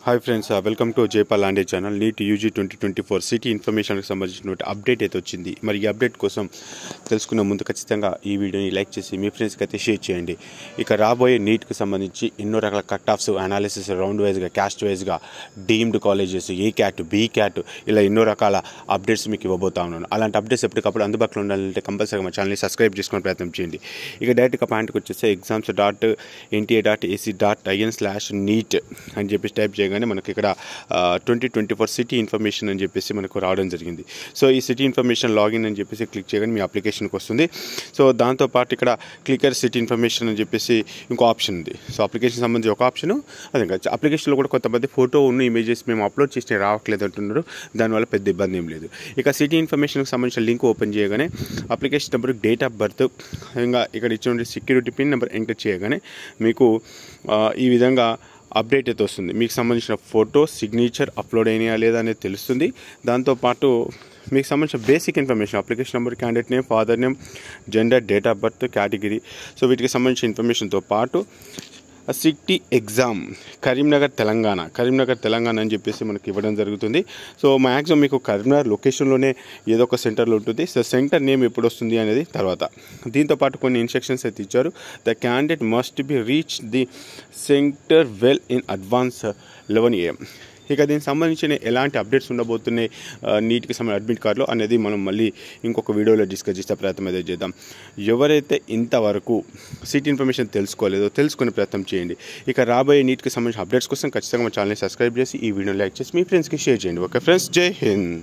Hi friends, welcome to Jaipal Lande channel. NEET UG 2024 city ఇన్ఫర్మేషన్కి సంబంధించినటువంటి update అయితే వచ్చింది. మరి ఈ అప్డేట్ కోసం తెలుసుకునే ముందు ఖచ్చితంగా ఈ వీడియోని లైక్ చేసి మీ ఫ్రెండ్స్కి అయితే షేర్ చేయండి. ఇక రాబోయే నీట్కి సంబంధించి ఎన్నో రకాల కట్ ఆఫ్స్ అనాలిసిస్ రౌండ్ వైజ్గా, క్యాస్ట్ వైజ్గా, deemed colleges, A cat, be cat, ఇలా ఎన్నో రకాల అప్డేట్స్ మీకు ఇవ్వబోతా ఉన్నాను. అలాంటి అప్డేట్స్ ఎప్పటికప్పుడు అందుబాటులో ఉండాలంటే కంపల్సరీగా మా ఛానల్ని సబ్స్క్రైబ్ చేసుకునే ప్రయత్నం చేయండి. ఇక డైరెక్ట్గా పాయింట్కి వచ్చేస్తే exams.nta.ac.in/neet అని చెప్పి టైప్ చేయగానే మనకి ఇక్కడ 2024 సిటీ ఇన్ఫర్మేషన్ అని చెప్పేసి మనకు రావడం జరిగింది. సో ఈ సిటీ ఇన్ఫర్మేషన్ లాగిన్ అని చెప్పేసి క్లిక్ చేయగానే మీ అప్లికేషన్కి వస్తుంది. సో దాంతోపాటు ఇక్కడ క్లిక్కర్ సిటీ ఇన్ఫర్మేషన్ అని చెప్పేసి ఇంకో ఆప్షన్ ఉంది. సో అప్లికేషన్ సంబంధించి ఒక ఆప్షన్, అదే అప్లికేషన్లో కూడా కొంతమంది ఫోటో ఉన్న ఇమేజెస్ మేము అప్లోడ్ చేసి రావట్లేదు అంటున్నారు. దానివల్ల పెద్ద ఇబ్బంది ఏం లేదు. ఇక సిటీ ఇన్ఫర్మేషన్కి సంబంధించిన లింక్ ఓపెన్ చేయగానే application number, date of birth, ఇంకా ఇక్కడ ఇచ్చిన సెక్యూరిటీ పిన్ నెంబర్ ఎంటర్ చేయగానే మీకు ఈ విధంగా అప్డేట్ అయితే వస్తుంది. మీకు సంబంధించిన ఫోటో, సిగ్నేచర్ అప్లోడ్ అయినాయా లేదా అనేది తెలుస్తుంది. దాంతోపాటు మీకు సంబంధించిన basic information, application number, candidate name, father name, gender, date of birth, category, so వీటికి సంబంధించిన ఇన్ఫర్మేషన్తో పాటు సిటీ ఎగ్జామ్ కరీంనగర్ తెలంగాణ అని చెప్పేసి మనకి ఇవ్వడం జరుగుతుంది. సో మ్యాక్సిమం మీకు కరీంనగర్ లొకేషన్లోనే ఏదో ఒక సెంటర్లో ఉంటుంది. సో సెంటర్ నేమ్ ఎప్పుడు వస్తుంది అనేది తర్వాత. దీంతోపాటు కొన్ని ఇన్స్ట్రక్షన్స్ అయితే ఇచ్చారు. The candidate must be reach the centre well in advance 11 AM. ఇక దీనికి సంబంధించిన ఎలాంటి అప్డేట్స్ ఉండబోతున్నాయి నీట్కి సంబంధించిన అడ్మిట్ కార్డులో అనేది మనం మళ్ళీ ఇంకొక వీడియోలో డిస్కస్ చేసే ప్రయత్నం అయితే చేద్దాం. ఎవరైతే ఇంతవరకు సిటీ ఇన్ఫర్మేషన్ తెలుసుకోలేదో తెలుసుకునే ప్రయత్నం చేయండి. ఇక రాబోయే నీట్కి సంబంధించిన అప్డేట్స్ కోసం ఖచ్చితంగా మా ఛానల్ని సబ్స్క్రైబ్ చేసి ఈ వీడియోని లైక్ చేసి మీ ఫ్రెండ్స్కి షేర్ చేయండి. ఓకే ఫ్రెండ్స్, జై హింద్.